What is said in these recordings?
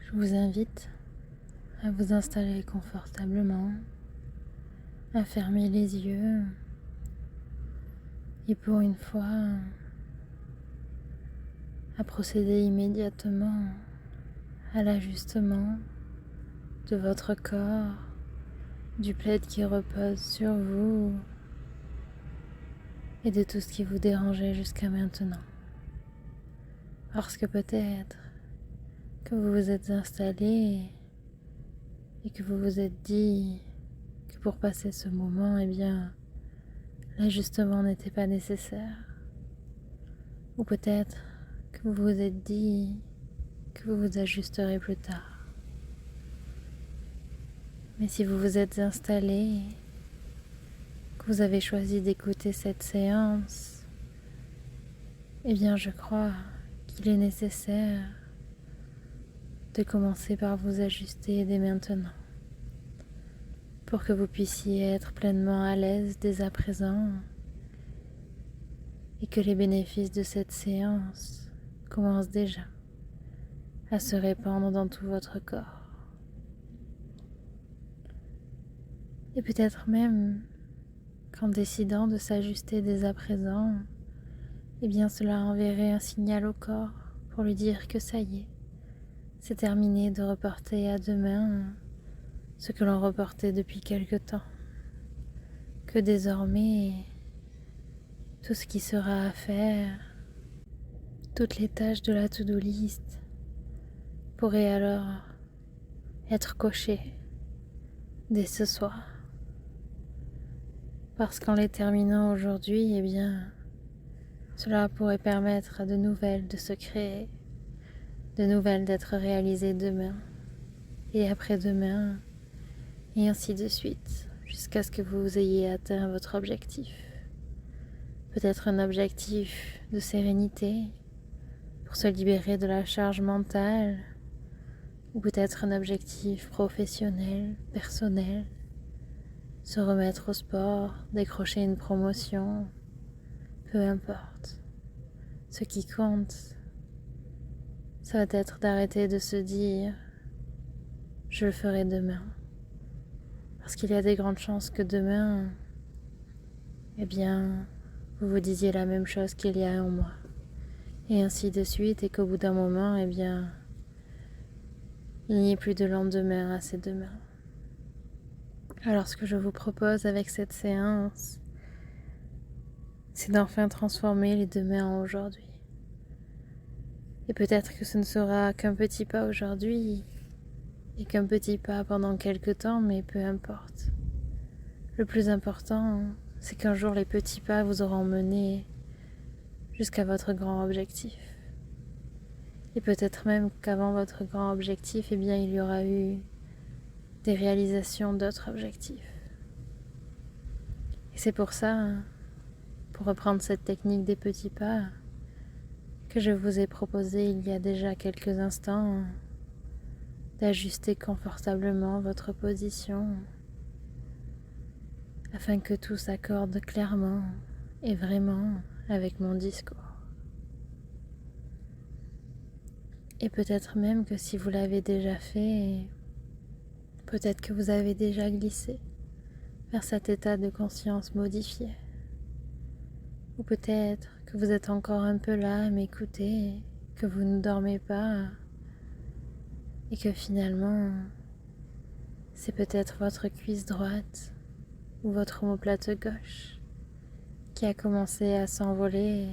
Je vous invite à vous installer confortablement, à fermer les yeux et pour une fois à procéder immédiatement à l'ajustement de votre corps, du plaid qui repose sur vous et de tout ce qui vous dérangeait jusqu'à maintenant. Parce que peut-être que vous vous êtes installé et que vous vous êtes dit que pour passer ce moment, l'ajustement n'était pas nécessaire. Ou peut-être que vous vous êtes dit que vous vous ajusterez plus tard. Mais si vous vous êtes installé, que vous avez choisi d'écouter cette séance, je crois qu'il est nécessaire de commencer par vous ajuster dès maintenant, pour que vous puissiez être pleinement à l'aise dès à présent et que les bénéfices de cette séance commencent déjà à se répandre dans tout votre corps. Et peut-être même qu'en décidant de s'ajuster dès à présent, cela enverrait un signal au corps pour lui dire que ça y est, c'est terminé de reporter à demain ce que l'on reportait depuis quelque temps, que désormais tout ce qui sera à faire, toutes les tâches de la to-do list pourraient alors être cochées dès ce soir. Parce qu'en les terminant aujourd'hui, cela pourrait permettre à de nouvelles de se créer, de nouvelles d'être réalisées demain et après-demain, et ainsi de suite, jusqu'à ce que vous ayez atteint votre objectif. Peut-être un objectif de sérénité pour se libérer de la charge mentale, ou peut-être un objectif professionnel, personnel, se remettre au sport, décrocher une promotion, peu importe. Ce qui compte, ça va être d'arrêter de se dire « je le ferai demain ». Parce qu'il y a des grandes chances que demain, vous vous disiez la même chose qu'il y a un mois. Et ainsi de suite, et qu'au bout d'un moment, il n'y ait plus de lendemain à ces demain. Alors ce que je vous propose avec cette séance, c'est d'enfin transformer les demain en aujourd'hui. Et peut-être que ce ne sera qu'un petit pas aujourd'hui, et qu'un petit pas pendant quelque temps, mais peu importe. Le plus important, c'est qu'un jour les petits pas vous auront mené jusqu'à votre grand objectif. Et peut-être même qu'avant votre grand objectif, il y aura eu des réalisations d'autres objectifs. Et c'est pour ça, pour reprendre cette technique des petits pas, que je vous ai proposé il y a déjà quelques instants d'ajuster confortablement votre position afin que tout s'accorde clairement et vraiment avec mon discours. Et peut-être même que si vous l'avez déjà fait, peut-être que vous avez déjà glissé vers cet état de conscience modifié. Ou peut-être que vous êtes encore un peu là à m'écouter, que vous ne dormez pas, et que finalement, c'est peut-être votre cuisse droite ou votre omoplate gauche qui a commencé à s'envoler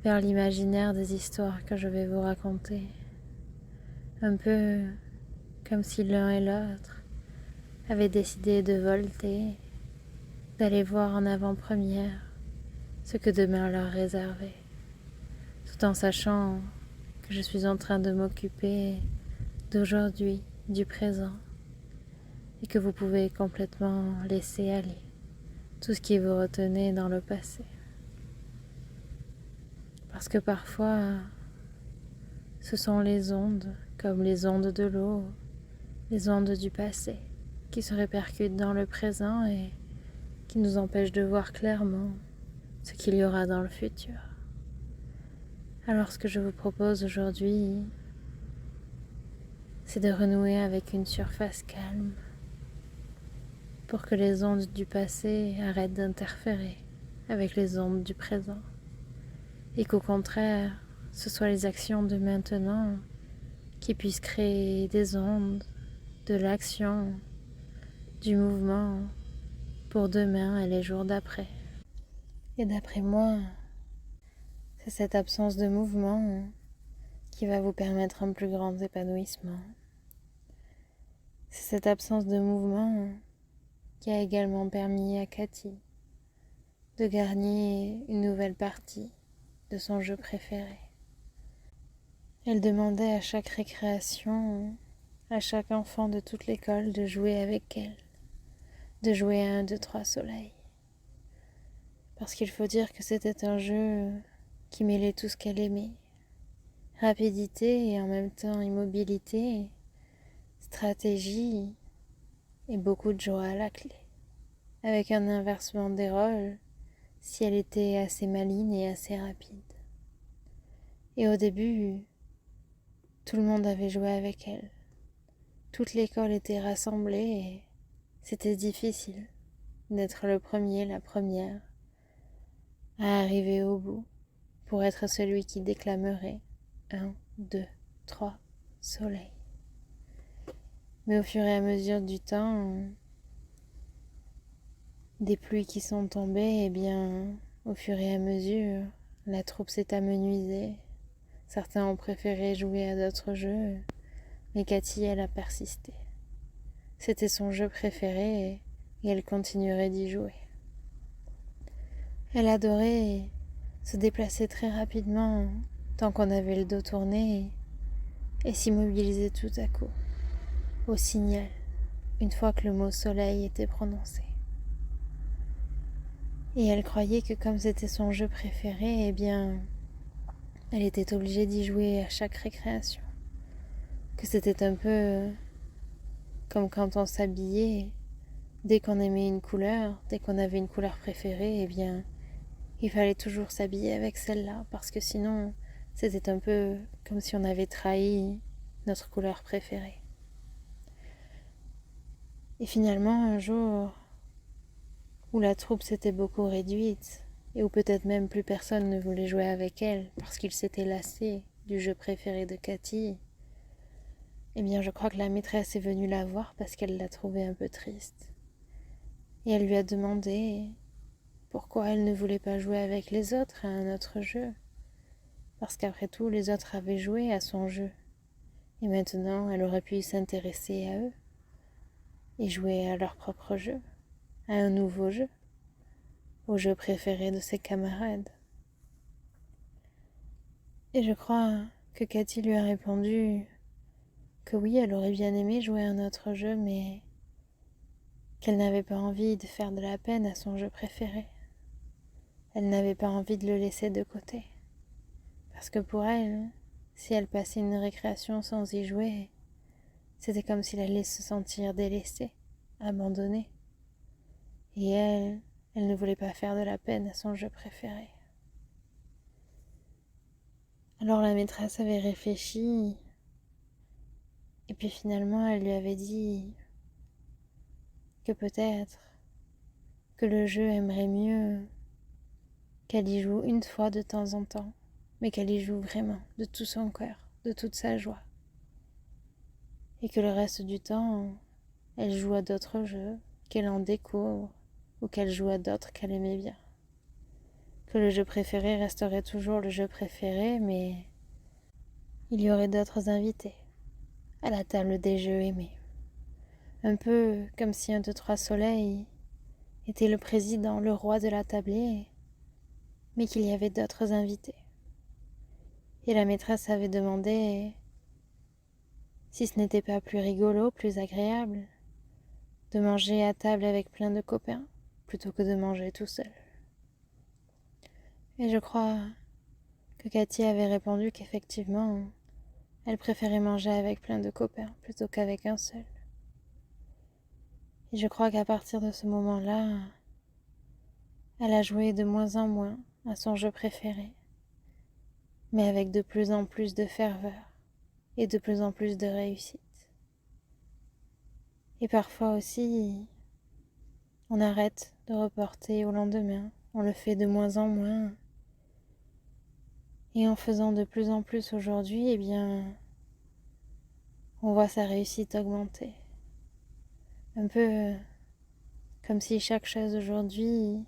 vers l'imaginaire des histoires que je vais vous raconter. Un peu comme si l'un et l'autre avaient décidé de volter, d'aller voir en avant-première ce que demain leur réservait, tout en sachant que je suis en train de m'occuper d'aujourd'hui, du présent, et que vous pouvez complètement laisser aller tout ce qui vous retenait dans le passé. Parce que parfois, ce sont les ondes, comme les ondes de l'eau, les ondes du passé, qui se répercutent dans le présent et qui nous empêchent de voir clairement ce qu'il y aura dans le futur. Alors ce que je vous propose aujourd'hui, c'est de renouer avec une surface calme pour que les ondes du passé arrêtent d'interférer avec les ondes du présent et qu'au contraire, ce soit les actions de maintenant qui puissent créer des ondes, de l'action, du mouvement pour demain et les jours d'après. Et d'après moi, c'est cette absence de mouvement qui va vous permettre un plus grand épanouissement. C'est cette absence de mouvement qui a également permis à Cathy de gagner une nouvelle partie de son jeu préféré. Elle demandait à chaque récréation, à chaque enfant de toute l'école de jouer avec elle, de jouer à 1, 2, 3 soleil. Parce qu'il faut dire que c'était un jeu qui mêlait tout ce qu'elle aimait. Rapidité et en même temps immobilité, stratégie et beaucoup de joie à la clé. Avec un inversement des rôles si elle était assez maligne et assez rapide. Et au début, tout le monde avait joué avec elle. Toute l'école était rassemblée et c'était difficile d'être le premier, la première, à arriver au bout pour être celui qui déclamerait 1, 2, 3, soleil. Mais au fur et à mesure du temps, des pluies qui sont tombées, et bien, au fur et à mesure, la troupe s'est amenuisée. Certains ont préféré jouer à d'autres jeux, mais Cathy, elle a persisté. C'était son jeu préféré et elle continuerait d'y jouer. Elle adorait se déplacer très rapidement tant qu'on avait le dos tourné et s'immobiliser tout à coup, au signal, une fois que le mot soleil était prononcé. Et elle croyait que comme c'était son jeu préféré, eh bien, elle était obligée d'y jouer à chaque récréation. Que c'était un peu comme quand on s'habillait, dès qu'on aimait une couleur, dès qu'on avait une couleur préférée, eh bien, il fallait toujours s'habiller avec celle-là, parce que sinon, c'était un peu comme si on avait trahi notre couleur préférée. Et finalement, un jour, où la troupe s'était beaucoup réduite, et où peut-être même plus personne ne voulait jouer avec elle, parce qu'il s'était lassé du jeu préféré de Cathy, eh bien je crois que la maîtresse est venue la voir parce qu'elle l'a trouvée un peu triste. Et elle lui a demandé pourquoi elle ne voulait pas jouer avec les autres à un autre jeu. Parce qu'après tout, les autres avaient joué à son jeu. Et maintenant, elle aurait pu s'intéresser à eux et jouer à leur propre jeu, à un nouveau jeu, au jeu préféré de ses camarades. Et je crois que Cathy lui a répondu que oui, elle aurait bien aimé jouer à un autre jeu, mais qu'elle n'avait pas envie de faire de la peine à son jeu préféré. Elle n'avait pas envie de le laisser de côté. Parce que pour elle, si elle passait une récréation sans y jouer, c'était comme s'il allait se sentir délaissée, abandonnée. Et elle ne voulait pas faire de la peine à son jeu préféré. Alors la maîtresse avait réfléchi, et puis finalement elle lui avait dit que peut-être que le jeu aimerait mieux qu'elle y joue une fois de temps en temps, mais qu'elle y joue vraiment, de tout son cœur, de toute sa joie. Et que le reste du temps, elle joue à d'autres jeux, qu'elle en découvre, ou qu'elle joue à d'autres qu'elle aimait bien. Que le jeu préféré resterait toujours le jeu préféré, mais il y aurait d'autres invités à la table des jeux aimés. Un peu comme si 1, 2, 3 soleil était le président, le roi de la tablée, mais qu'il y avait d'autres invités. Et la maîtresse avait demandé si ce n'était pas plus rigolo, plus agréable, de manger à table avec plein de copains, plutôt que de manger tout seul. Et je crois que Cathy avait répondu qu'effectivement, elle préférait manger avec plein de copains, plutôt qu'avec un seul. Et je crois qu'à partir de ce moment-là, elle a joué de moins en moins à son jeu préféré, mais avec de plus en plus de ferveur et de plus en plus de réussite. Et parfois aussi, on arrête de reporter au lendemain. On le fait de moins en moins. Et en faisant de plus en plus aujourd'hui, eh bien, on voit sa réussite augmenter. Un peu comme si chaque chose aujourd'hui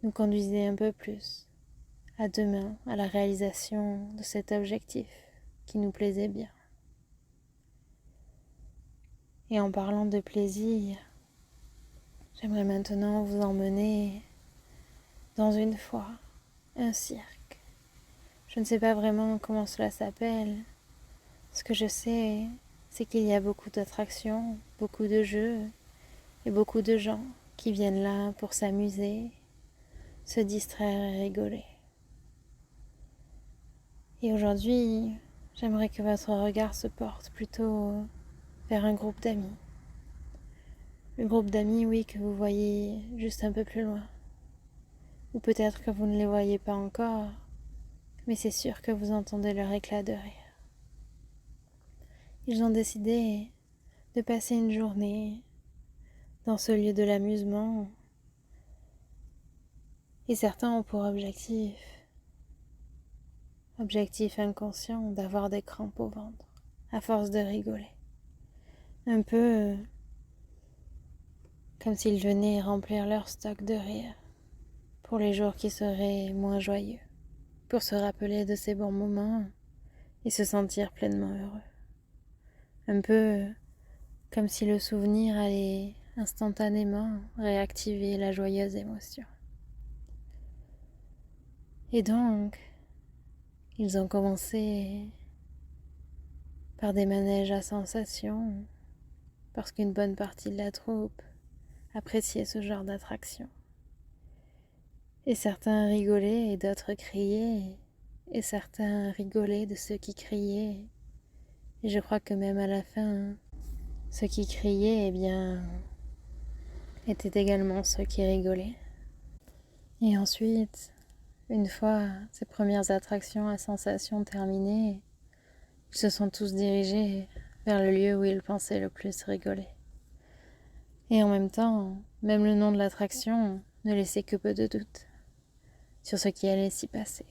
nous conduisait un peu plus à demain, à la réalisation de cet objectif qui nous plaisait bien. Et en parlant de plaisir, j'aimerais maintenant vous emmener dans une foire, un cirque. Je ne sais pas vraiment comment cela s'appelle. Ce que je sais, c'est qu'il y a beaucoup d'attractions, beaucoup de jeux et beaucoup de gens qui viennent là pour s'amuser, se distraire et rigoler. Et aujourd'hui, j'aimerais que votre regard se porte plutôt vers un groupe d'amis. Le groupe d'amis, oui, que vous voyez juste un peu plus loin. Ou peut-être que vous ne les voyez pas encore, mais c'est sûr que vous entendez leur éclat de rire. Ils ont décidé de passer une journée dans ce lieu de l'amusement, et certains ont pour objectif inconscient, d'avoir des crampes au ventre, à force de rigoler. Un peu comme s'ils venaient remplir leur stock de rire pour les jours qui seraient moins joyeux, pour se rappeler de ces bons moments et se sentir pleinement heureux. Un peu comme si le souvenir allait instantanément réactiver la joyeuse émotion. Et donc, ils ont commencé par des manèges à sensations, parce qu'une bonne partie de la troupe appréciait ce genre d'attraction. Et certains rigolaient et d'autres criaient, et certains rigolaient de ceux qui criaient. Et je crois que même à la fin, ceux qui criaient, eh bien, étaient également ceux qui rigolaient. Et ensuite, une fois ces premières attractions à sensations terminées, ils se sont tous dirigés vers le lieu où ils pensaient le plus rigoler. Et en même temps, même le nom de l'attraction ne laissait que peu de doute sur ce qui allait s'y passer.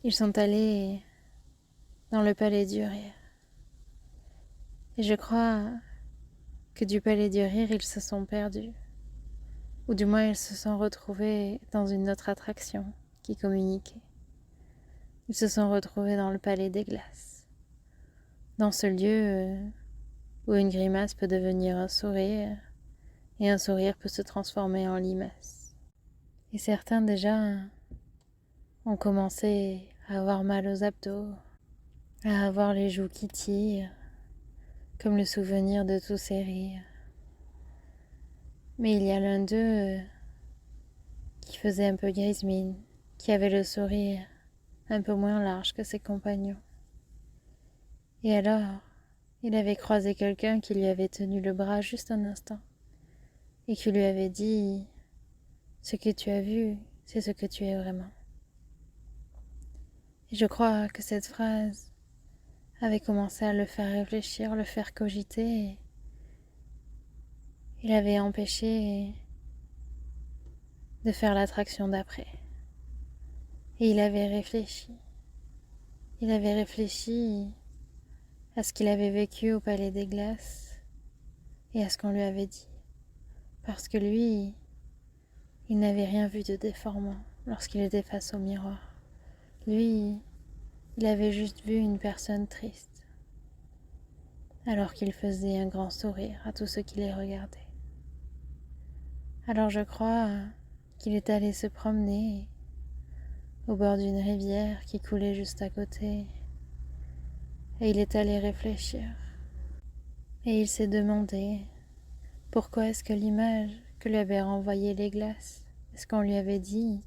Ils sont allés dans le Palais du Rire. Et je crois que du Palais du Rire, ils se sont perdus. Ou du moins, ils se sont retrouvés dans une autre attraction qui communiquait. Ils se sont retrouvés dans le Palais des Glaces. Dans ce lieu où une grimace peut devenir un sourire et un sourire peut se transformer en limace. Et certains déjà ont commencé à avoir mal aux abdos, à avoir les joues qui tirent, comme le souvenir de tous ces rires. Mais il y a l'un d'eux qui faisait un peu grise mine, qui avait le sourire un peu moins large que ses compagnons. Et alors, il avait croisé quelqu'un qui lui avait tenu le bras juste un instant, et qui lui avait dit « Ce que tu as vu, c'est ce que tu es vraiment ». Et je crois que cette phrase avait commencé à le faire réfléchir, le faire cogiter. Il avait empêché de faire l'attraction d'après. Et il avait réfléchi. Il avait réfléchi à ce qu'il avait vécu au Palais des Glaces et à ce qu'on lui avait dit. Parce que lui, il n'avait rien vu de déformant lorsqu'il était face au miroir. Lui, il avait juste vu une personne triste, alors qu'il faisait un grand sourire à tous ceux qui les regardaient. Alors je crois qu'il est allé se promener au bord d'une rivière qui coulait juste à côté, et il est allé réfléchir. Et il s'est demandé pourquoi est-ce que l'image que lui avaient renvoyée les glaces, ce qu'on lui avait dit,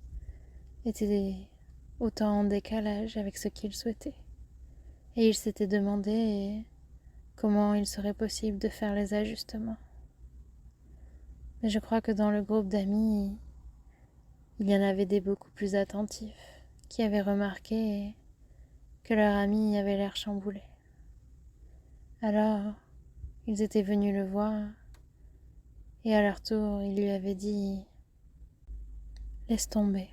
était autant en décalage avec ce qu'il souhaitait. Et il s'était demandé comment il serait possible de faire les ajustements. Mais je crois que dans le groupe d'amis, il y en avait des beaucoup plus attentifs, qui avaient remarqué que leur ami avait l'air chamboulé. Alors, ils étaient venus le voir et à leur tour, ils lui avaient dit « Laisse tomber,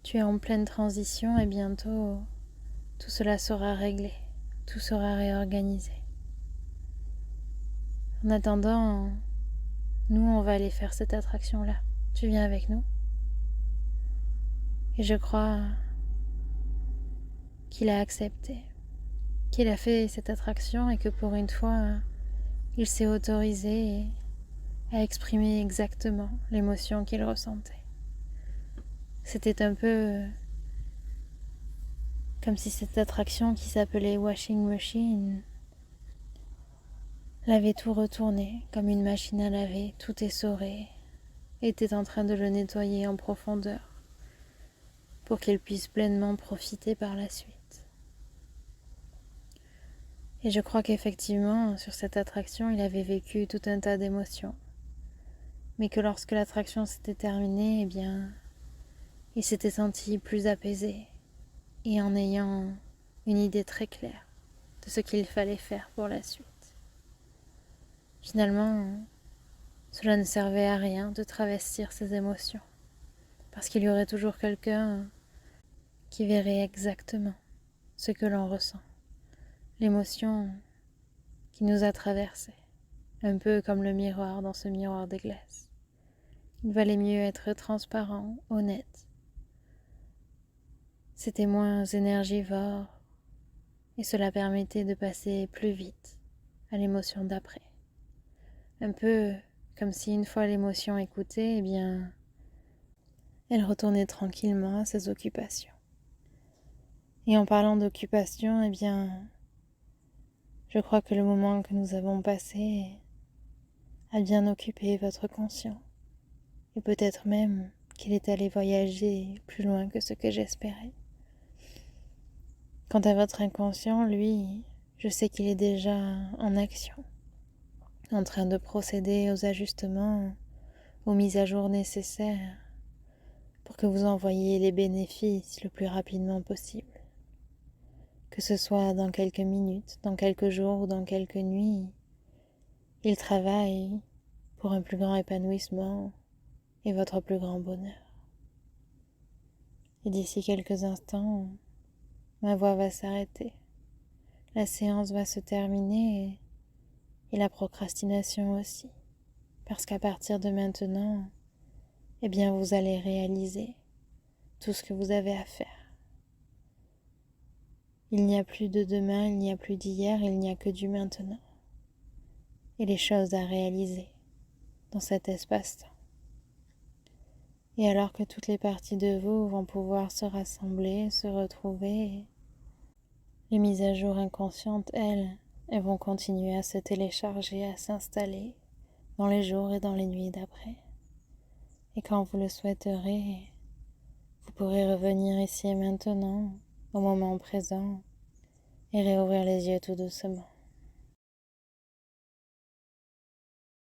tu es en pleine transition et bientôt tout cela sera réglé, tout sera réorganisé. En attendant, nous on va aller faire cette attraction-là, tu viens avec nous ?» Et je crois qu'il a accepté, qu'il a fait cette attraction et que pour une fois, il s'est autorisé à exprimer exactement l'émotion qu'il ressentait. C'était un peu comme si cette attraction qui s'appelait Washing Machine l'avait tout retourné comme une machine à laver, tout essoré, était en train de le nettoyer en profondeur pour qu'il puisse pleinement profiter par la suite. Et je crois qu'effectivement, sur cette attraction, il avait vécu tout un tas d'émotions. Mais que lorsque l'attraction s'était terminée, eh bien, il s'était senti plus apaisé et en ayant une idée très claire de ce qu'il fallait faire pour la suite. Finalement, cela ne servait à rien de travestir ses émotions, parce qu'il y aurait toujours quelqu'un qui verrait exactement ce que l'on ressent, l'émotion qui nous a traversés, un peu comme le miroir dans ce miroir de glace. Il valait mieux être transparent, honnête. C'était moins énergivore et cela permettait de passer plus vite à l'émotion d'après. Un peu comme si une fois l'émotion écoutée, eh bien, elle retournait tranquillement à ses occupations. Et en parlant d'occupation, eh bien, je crois que le moment que nous avons passé a bien occupé votre conscient. Et peut-être même qu'il est allé voyager plus loin que ce que j'espérais. Quant à votre inconscient, lui, je sais qu'il est déjà en action, en train de procéder aux ajustements, aux mises à jour nécessaires pour que vous en voyiez les bénéfices le plus rapidement possible. Que ce soit dans quelques minutes, dans quelques jours ou dans quelques nuits, il travaille pour un plus grand épanouissement et votre plus grand bonheur. Et d'ici quelques instants, ma voix va s'arrêter, la séance va se terminer et la procrastination aussi, parce qu'à partir de maintenant, eh bien vous allez réaliser tout ce que vous avez à faire. Il n'y a plus de demain, il n'y a plus d'hier, il n'y a que du maintenant. Et les choses à réaliser dans cet espace-temps. Et alors que toutes les parties de vous vont pouvoir se rassembler, se retrouver, les mises à jour inconscientes, elles vont continuer à se télécharger, à s'installer dans les jours et dans les nuits d'après. Et quand vous le souhaiterez, vous pourrez revenir ici et maintenant, au moment présent, et réouvrir les yeux tout doucement.